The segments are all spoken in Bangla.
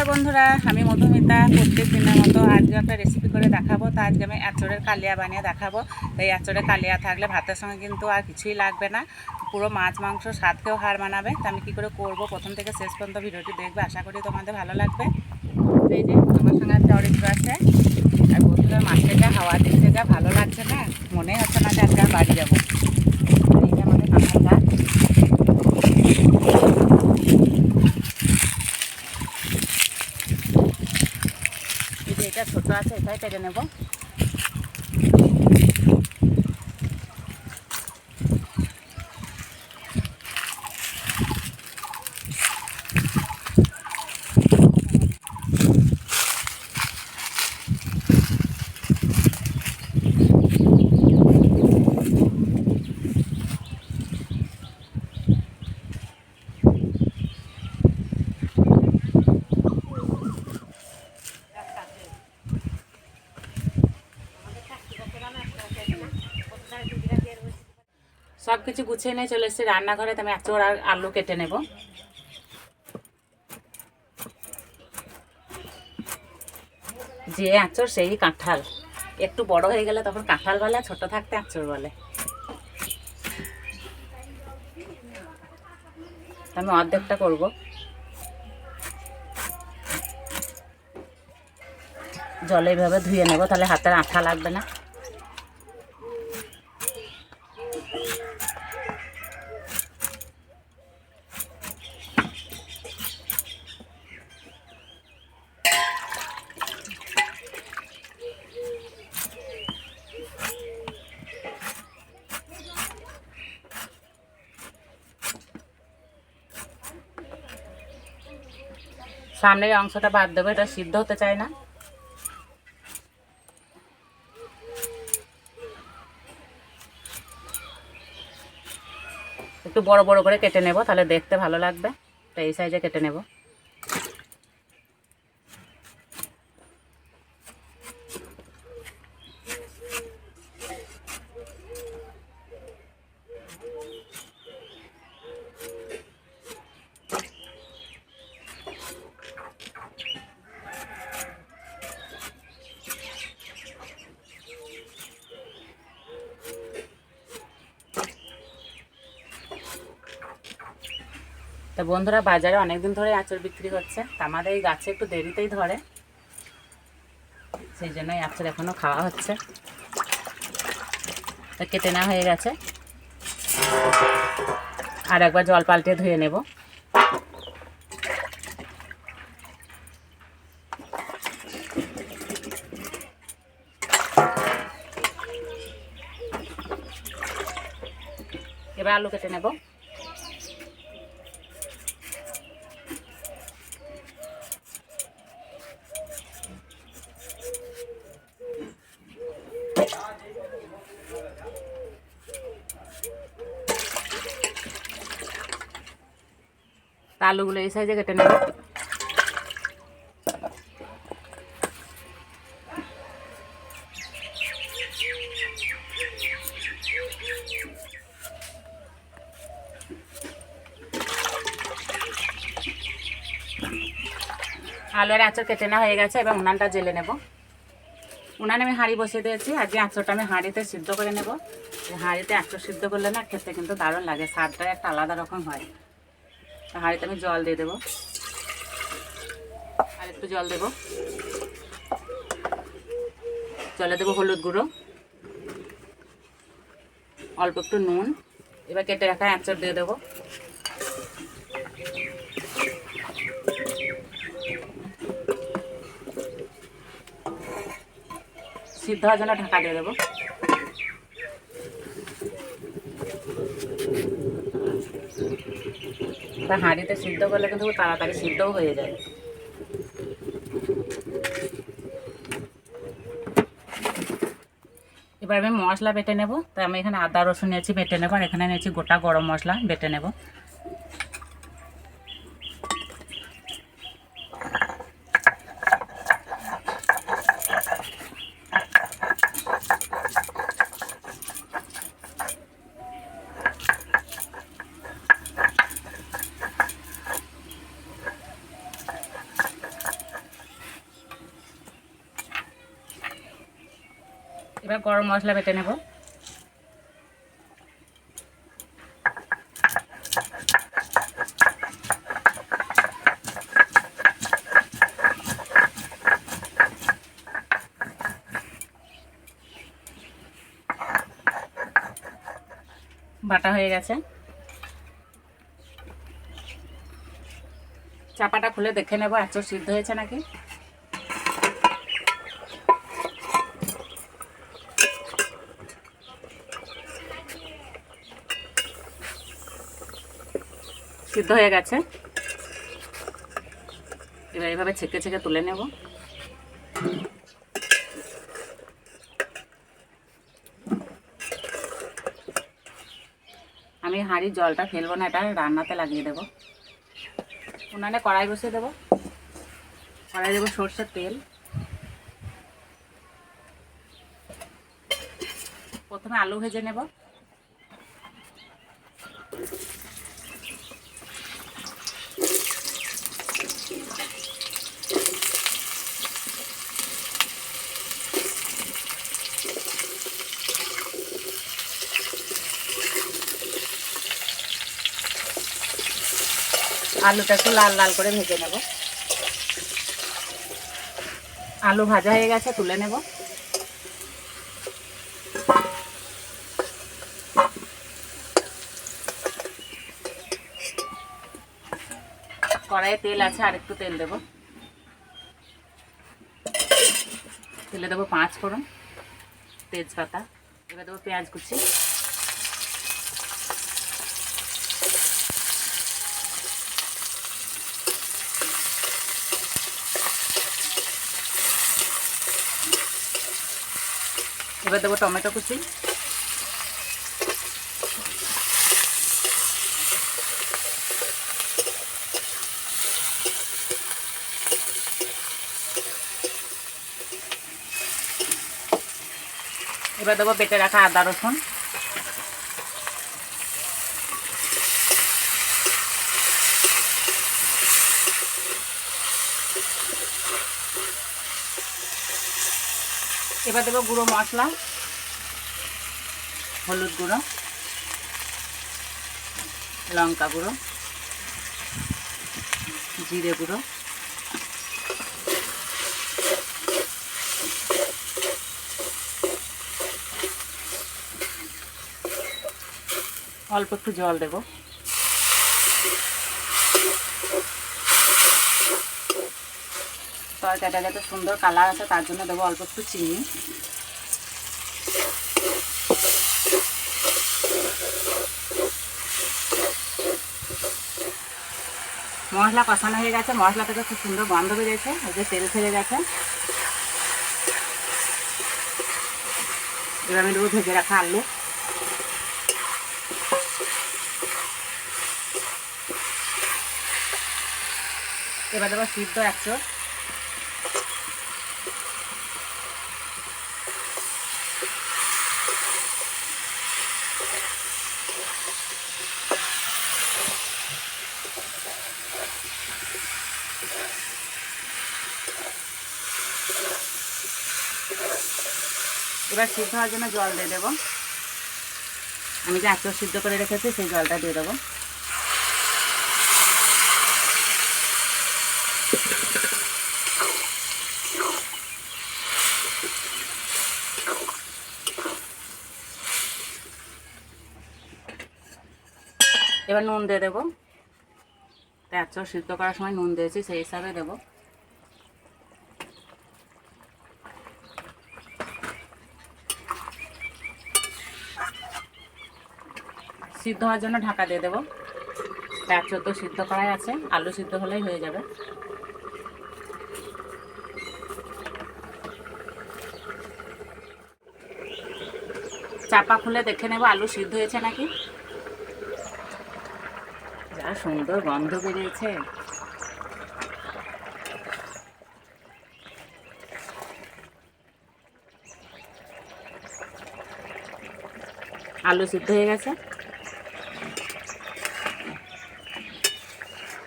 নমস্কার বন্ধুরা, আমি মধুমিতা। প্রত্যেক দিনের মতো আজকে একটা রেসিপি করে দেখাবো। তো আজকে আমি এঁচড়ের কালিয়া বানিয়ে দেখাবো। তো এই এঁচড়ের কালিয়া থাকলে ভাতের সঙ্গে কিন্তু আর কিছুই লাগবে না, পুরো মাছ মাংস স্বাদকেও হার মানাবে। তো আমি কী করে করব প্রথম থেকে শেষ পর্যন্ত ভিডিওটি দেখবে, আশা করি তোমাদের ভালো লাগবে। তো এই যে আমার সঙ্গে একটা অরিত্র আছে, আর বন্ধুরা মাঠে যা হাওয়া দিচ্ছে, যা ভালো লাগছে না, মনে হচ্ছে না যে আজকে আর বাড়ি যাবো। এই যে আমাদের কাঁঠাল গাছ, এটা ছোট আছে, এটাই পেরে নেব। সব কিছু গুছিয়ে নিয়ে চলে এসেছি রান্নাঘরে। তো আমি এঁচড় আর আলু কেটে নেব। যে এঁচড় সেই কাঁঠাল, একটু বড় হয়ে গেলে তখন কাঁঠাল বলে, ছোট থাকতে এঁচড় বলে। আমি অর্ধেকটা করব। জলে এইভাবে ধুয়ে নেব, তাহলে হাতের আঠা লাগবে না। সামনের অংশটা বাদ দেবো, এটা সিদ্ধ হতে চায় না। একটু বড় বড় করে কেটে নেব, তাহলে দেখতে ভালো লাগবে। তো এই সাইজে কেটে নেব। তো বন্ধুরা, বাজারে অনেক দিন ধরে আঁচড় বিক্রি হচ্ছে, তা আমাদের এই গাছে একটু দেরিতেই ধরে, সেই জন্যই আঁচড় এখনও খাওয়া হচ্ছে। তো কেটে নেওয়া হয়ে গেছে, আর একবার জল পাল্টে ধুয়ে নেব। এবার আলু কেটে নেব। আলুগুলো এই সাইজে কেটে নেব। আলু আর আঁচড় কেটে নেওয়া হয়ে গেছে, এবার উনানটা জেলে নেব। উনানে আমি হাঁড়ি বসিয়ে দিয়েছি, আর যে আঁচড়টা আমি হাঁড়িতে সিদ্ধ করে নেব। হাঁড়িতে আঁচড় সিদ্ধ করলে না খেতে কিন্তু দারুণ লাগে, স্বাদটা একটা আলাদা রকম হয়। হাঁড়িতে আমি জল দিয়ে দেবো, আর একটু জল দেবো। জলে দেবো হলুদ গুঁড়ো, অল্প একটু নুন। এবার কেটে রাখা আঁচড় দিয়ে দেবো। সিদ্ধ হওয়ার জন্য ঢাকা দিয়ে দেবো। তা হাঁড়িতে সিদ্ধ করলে কিন্তু তাড়াতাড়ি সিদ্ধও হয়ে যায়। এবার আমি মশলা বেটে নেব। তাই আমি এখানে আদা রসুন নিয়েছি, বেটে নেব। আর এখানে নিয়েছি গোটা গরম মশলা, বেটে নেব। এবার গরম মশলা বেটে নেব। বাটা হয়ে গেছে। চাপাটা খুলে দেখে নেব এঁচড় সিদ্ধ হয়েছে নাকি। সিদ্ধ হয়ে গেছে। এবার এইভাবে ছেঁকে ছেঁকে তুলে নেব। আমি হাঁড়ির জলটা ফেলবো না, এটা রান্নাতে লাগিয়ে দেবো। উনানে কড়াই বসিয়ে দেবো। কড়াই দেবো সর্ষের তেল। প্রথমে আলু ভেজে নেব। আলুটা একটু লাল লাল করে ভেজে নেব। আলু ভাজা হয়ে গেছে, তুলে নেব। কড়াইয়ে তেল আছে, আর একটু তেল দেব। তেলে দেবো 5 ফোড়ন, তেজপাতা। এবার দেবো পেঁয়াজ কুচি। এবার দেবো টমেটো কুচি। এবার দেবো বেটে রাখা আদা রসুন। এবার দেবো গুঁড়ো মশলা, হলুদ গুঁড়ো, লঙ্কা গুঁড়ো, জিরে গুঁড়ো, অল্প একটু জল দেব। তরকারিটা যাতে সুন্দর কালার আছে তার জন্য দেবো অল্প একটু চিনি। মশলা কষানো হয়ে গেছে, মশলা থেকে খুব সুন্দর গন্ধ বেরিয়েছে, ওই যে তেল ছেড়ে গেছে। এবার আমি দেবো ভেজে রাখা আলু। এবার দেবো সিদ্ধ এঁচড়। এবার সিদ্ধ হওয়ার জন্য জল দিয়ে দেবো। আমি যে এঁচড় সিদ্ধ করে রেখেছি সেই জলটা দিয়ে দেবো। এবার নুন দিয়ে দেবো। এঁচড় সিদ্ধ করার সময় নুন দিয়েছি, সেই হিসাবে দেবো। সিদ্ধ হওয়ার জন্য ঢাকা দিয়ে দেবো। এঁচড় তো সিদ্ধ করাই আছে, আলু সিদ্ধ হলেই হয়ে যাবে। চাপা খুলে দেখে নেব আলু সিদ্ধ হয়েছে নাকি। যা সুন্দর গন্ধ বেরিয়েছে। আলু সিদ্ধ হয়ে গেছে।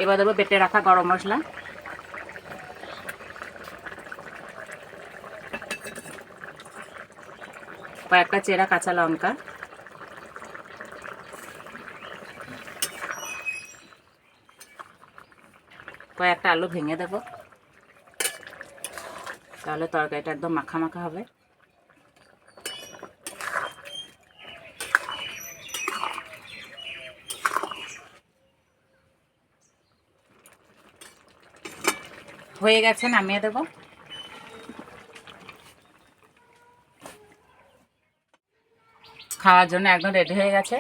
এবার দেবো বেটে রাখা গরম মশলা। কয়েকটা চেরা কাঁচা লঙ্কা, কয়েকটা আলু ভেঙে দেব, তাহলে তরকারিটা একদম মাখা মাখা হবে। হয়ে গেছে, নামিয়ে দেব। খাওয়ার জন্য একদম রেডি হয়ে গেছে।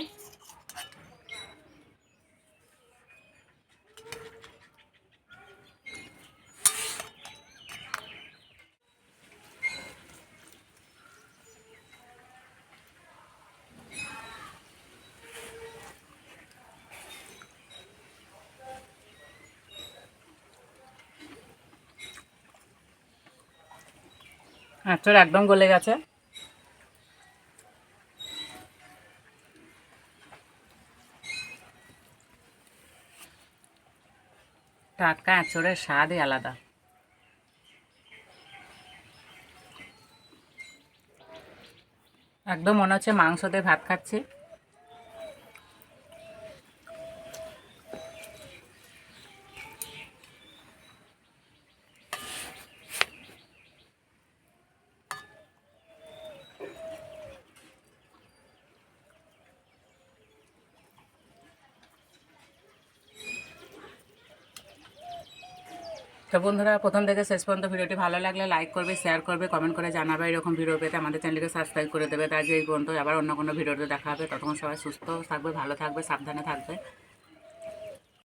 আঁচড় একদম গলে গেছে। টাটকা আঁচড়ের স্বাদই আলাদা। একদম মনে হচ্ছে মাংস দিয়ে ভাত খাচ্ছি। তো বন্ধুরা, প্রথম থেকে শেষ পর্যন্ত ভিডিওটি ভালো লাগলে লাইক করবে, শেয়ার করবে, কমেন্ট করে জানাবে। এরকম ভিডিও পেতে আমাদের চ্যানেলকে সাবস্ক্রাইব করে দেবে। তার যে এই পর্যন্ত আবার অন্য কোনো ভিডিওতে দেখা হবে। ততক্ষণ সবাই সুস্থ থাকবে, ভালো থাকবে, সাবধানে থাকবে।